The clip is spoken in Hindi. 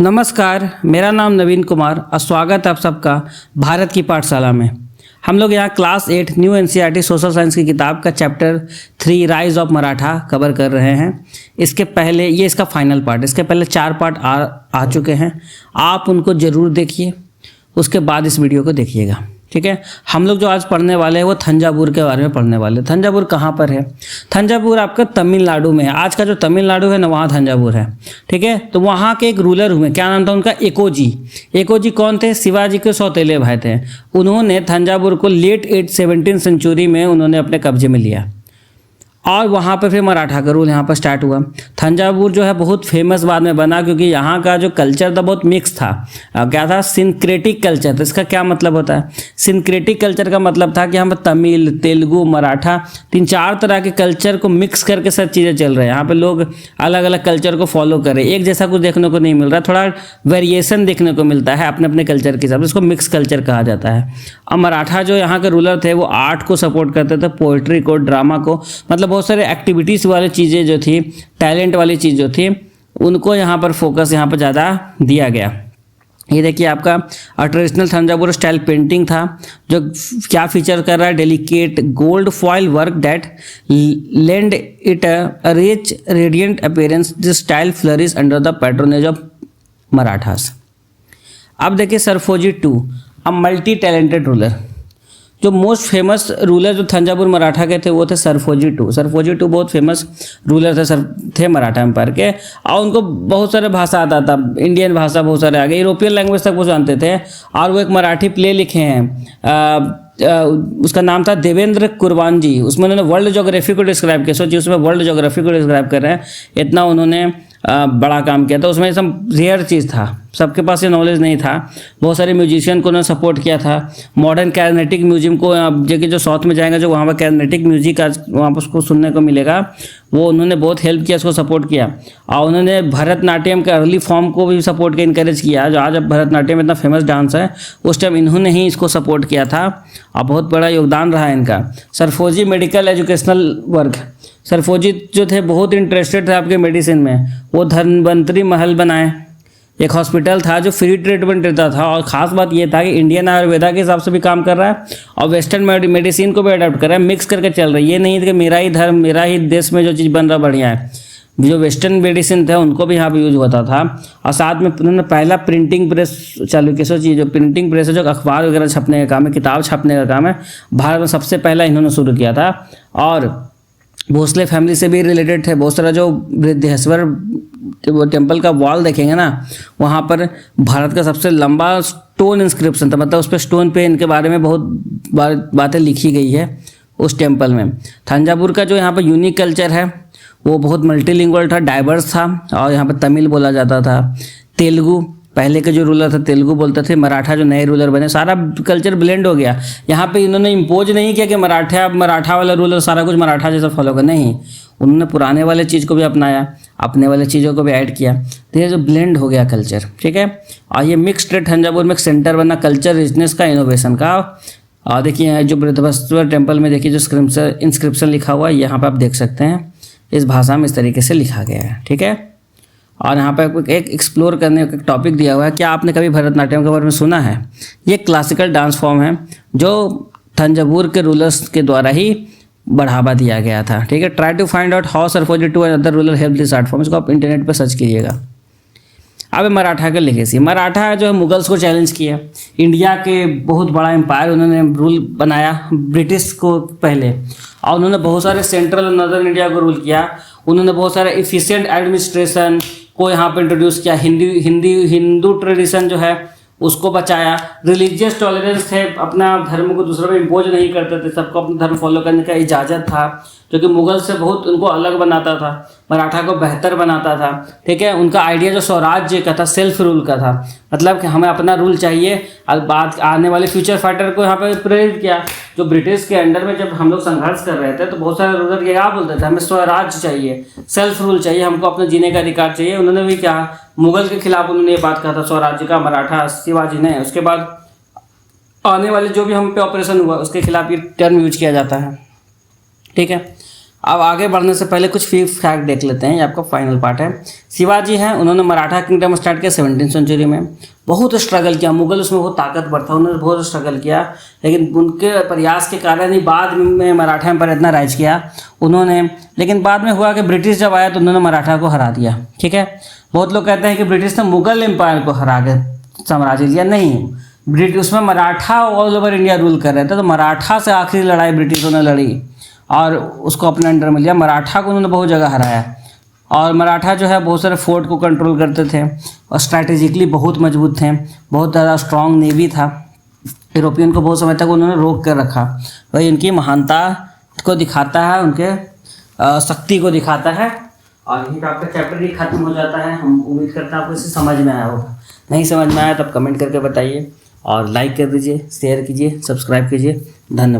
नमस्कार, मेरा नाम नवीन कुमार और स्वागत है आप सबका भारत की पाठशाला में। हम लोग यहाँ class 8 new NCERT social science की किताब का chapter 3 rise of Maratha cover कर रहे हैं। इसके पहले ये इसका फाइनल पार्ट, इसके पहले 4 पार्ट आ चुके हैं। आप उनको ज़रूर देखिए, उसके बाद इस वीडियो को देखिएगा, ठीक है। हम लोग जो आज पढ़ने वाले हैं वो थंजावुर के बारे में पढ़ने वाले हैं। थंजावुर कहाँ पर है? थंजावुर आपका तमिलनाडु में है। आज का जो तमिलनाडु है ना, वहाँ थंजावुर है, ठीक है। तो वहाँ के एक रूलर हुए, क्या नाम था उनका? एकोजी। एकोजी कौन थे? शिवाजी के सौतेले भाई थे। उन्होंने थंजावुर को लेट 17वीं सेंचुरी में उन्होंने अपने कब्जे में लिया और वहाँ पर फिर मराठा का रूल यहाँ पर स्टार्ट हुआ। थंजावुर जो है बहुत फेमस बाद में बना, क्योंकि यहाँ का जो कल्चर था बहुत मिक्स था। क्या था? Syncretic culture. तो इसका क्या मतलब होता है? सिंक्रेटिक कल्चर का मतलब था कि यहाँ पर तमिल, तेलुगु, मराठा 3-4 तरह के कल्चर को मिक्स करके सब चीज़ें चल रहे हैं। यहाँ पर लोग अलग अलग कल्चर को फॉलो कर रहे हैं, एक जैसा कुछ देखने को नहीं मिल रहा, थोड़ा वेरिएशन देखने को मिलता है अपने अपने कल्चर के हिसाब से। इसको मिक्स कल्चर कहा जाता है। अब मराठा जो यहाँ के रूलर थे वो आर्ट को सपोर्ट करते थे, पोइट्री को, ड्रामा को, मतलब बहुत सारे एक्टिविटीज़ वाली चीज़ें जो थी, टैलेंट वाली चीज़ जो थी, उनको यहाँ पर फोकस यहाँ पर ज़्यादा दिया गया। ये देखिए आपका ट्रेडिशनल थंजावुर स्टाइल पेंटिंग था, जो क्या फीचर कर रहा है? Delicate gold foil work that lend it a rich radiant appearance. This style flourish under the patronage of Marathas. अब देखिए Serfoji two, a multi talented ruler. जो मोस्ट फेमस रूलर जो थंजावुर मराठा के थे वो थे सरफोजी टू। सरफोजी टू बहुत फेमस रूलर थे मराठा एम्पायर के, और उनको बहुत सारे भाषा आता था, इंडियन भाषा बहुत सारे आ गए, यूरोपियन लैंग्वेज तक वो जानते थे। और वो एक मराठी प्ले लिखे हैं, उसका नाम था देवेंद्र कुरवान जी। उसमें उन्होंने वर्ल्ड ज्योग्राफी को डिस्क्राइब किया। सोचिए उसमें वर्ल्ड ज्योग्राफी को डिस्क्राइब कर रहे हैं, इतना उन्होंने बड़ा काम किया था। उसमें सब रेयर चीज़ था, सबके पास ये नॉलेज नहीं था। बहुत सारे म्यूजिशियन को उन्होंने सपोर्ट किया था। मॉडर्न कैरनेटिक म्यूजियम को, जो साउथ में जाएंगे, जो वहाँ पर कैरनेटिक म्यूजिक आज वहाँ पर उसको सुनने को मिलेगा, वो उन्होंने बहुत हेल्प किया, उसको सपोर्ट किया। और उन्होंने भरतनाट्यम के अर्ली फॉर्म को भी सपोर्ट किया, इनकरेज किया। जो आज अब भरतनाट्यम इतना फेमस डांस है, उस टाइम इन्होंने ही इसको सपोर्ट किया था और बहुत बड़ा योगदान रहा इनका। Serfoji medical educational work. Serfoji जो थे बहुत इंटरेस्टेड थे आपके मेडिसिन में। वो धन्वंतरी महल बनाए, एक हॉस्पिटल था जो फ्री ट्रीटमेंट देता था, और ख़ास बात ये था कि इंडियन आयुर्वेदा के हिसाब से भी काम कर रहा है और वेस्टर्न मेडिसिन को भी अडॉप्ट कर रहा है, मिक्स करके चल रहा है। ये नहीं है कि मेरा ही धर्म, मेरा ही देश में जो चीज़ बन रहा बढ़िया है। जो वेस्टर्न मेडिसिन था उनको भी यहाँ पे यूज होता था। और साथ में उन्होंने पहला प्रिंटिंग प्रेस चालू किया। सोचिए, जो प्रिंटिंग प्रेस है, जो अखबार वगैरह छपने का काम है, किताब छपने का काम है, भारत में सबसे पहला इन्होंने शुरू किया था। और भोसले फैमिली से भी रिलेटेड थे। बहुत सारा जो बृहदेश्वर टेम्पल का वॉल देखेंगे ना, वहाँ पर भारत का सबसे लंबा स्टोन इंस्क्रिप्शन था, मतलब उस पर स्टोन पे इनके बारे में बहुत बातें लिखी गई है उस टेम्पल में। थंजावुर का जो यहाँ पर यूनिक कल्चर है वो बहुत मल्टीलिंगुअल था, डाइवर्स था, और यहाँ पर तमिल बोला जाता था। तेलुगु, पहले के जो रूलर थे तेलुगु बोलते थे। मराठा जो नए रूलर बने, सारा कल्चर ब्लेंड हो गया। यहाँ पे इन्होंने इम्पोज नहीं किया कि मराठा वाला रूलर सारा कुछ मराठा जैसा फॉलो कर, नहीं, उन्होंने पुराने वाले चीज़ को भी अपनाया, अपने वाले चीज़ों को भी ऐड किया। तो ये जो ब्लेंड हो गया कल्चर, ठीक है। और ये मिक्स स्टेट थंजावुर में एक सेंटर बना कल्चर रिचनेस का, इनोवेशन का। और देखिए जो बृहदेश्वर टेम्पल में देखिए जो इंस्क्रिप्शन लिखा हुआ है, यहाँ पर आप देख सकते हैं, इस भाषा में इस तरीके से लिखा गया है, ठीक है। और यहाँ पर एक एक्सप्लोर करने का टॉपिक दिया हुआ है। क्या आपने कभी भरतनाट्यम के बारे में सुना है? ये क्लासिकल डांस फॉर्म है जो थंजावुर के रूलर्स के द्वारा ही बढ़ावा दिया गया था, ठीक है। Try to find out how Serfoji two and other ruler help this art form. इसको आप इंटरनेट पर सर्च कीजिएगा। अब मराठा के लेगेसी। मराठा जो है मुगल्स को चैलेंज किया। इंडिया के बहुत बड़ा एम्पायर उन्होंने रूल बनाया ब्रिटिश को पहले, और उन्होंने बहुत सारे सेंट्रल और नॉर्दर्न इंडिया को रूल किया। उन्होंने बहुत सारे इफिशिएंट एडमिनिस्ट्रेशन को यहाँ पर इंट्रोड्यूस किया। हिंदू ट्रेडिशन जो है उसको बचाया। रिलीजियस टॉलरेंस थे, अपना धर्म को दूसरों पे इम्पोज नहीं करते थे, सबको अपना धर्म फॉलो करने का इजाज़त था, जो कि मुगल से बहुत उनको अलग बनाता था, मराठा को बेहतर बनाता था, ठीक है। उनका आइडिया जो स्वराज्य का था, सेल्फ रूल का था, मतलब कि हमें अपना रूल चाहिए। और बाद आने वाले फ्यूचर फाइटर को यहाँ पे प्रेरित किया। जो ब्रिटिश के अंडर में जब हम लोग संघर्ष कर रहे थे तो बहुत सारे रूलर क्या बोलते थे, हमें स्वराज्य चाहिए, सेल्फ रूल चाहिए, हमको अपने जीने का अधिकार चाहिए। उन्होंने भी क्या, मुगल के खिलाफ उन्होंने ये बात कहा था स्वराज्य का, मराठा शिवाजी ने। उसके बाद आने वाले जो भी हम पे ऑपरेशन हुआ उसके खिलाफ ये टर्म यूज किया जाता है, ठीक है। अब आगे बढ़ने से पहले कुछ फैक्ट देख लेते हैं, ये आपका फाइनल पार्ट है। शिवाजी हैं, उन्होंने मराठा किंगडम स्टार्ट किया 17वीं सेंचुरी में। बहुत स्ट्रगल किया, मुगल उसमें बहुत ताकतवर था, उन्होंने बहुत स्ट्रगल किया, लेकिन उनके प्रयास के कारण ही बाद में मराठा एम्पायर इतना राइज किया उन्होंने। लेकिन बाद में हुआ कि ब्रिटिश जब आया तो उन्होंने मराठा को हरा दिया। ठीक है, बहुत लोग कहते हैं कि ब्रिटिश ने मुगल एम्पायर को हरा के साम्राज्य लिया, नहीं, ब्रिटिश उसमें Maratha all over India rule कर रहे थे, तो मराठा से आखिरी लड़ाई ब्रिटिशों ने लड़ी और उसको अपने अंडर में लिया। मराठा को उन्होंने बहुत जगह हराया, और मराठा जो है बहुत सारे फोर्ट को कंट्रोल करते थे और स्ट्रैटेजिकली बहुत मजबूत थे, बहुत ज़्यादा स्ट्रॉन्ग नेवी था। यूरोपियन को बहुत समय तक उन्होंने रोक कर रखा। वही उनकी महानता को दिखाता है, उनके शक्ति को दिखाता है। और यहीं पर आपका चैप्टर ही खत्म हो जाता है। हम उम्मीद करते हैं आपको इसे समझ में आया होगा। नहीं समझ में आया तो आप कमेंट करके बताइए और लाइक कर दीजिए, शेयर कीजिए, सब्सक्राइब कीजिए। धन्यवाद।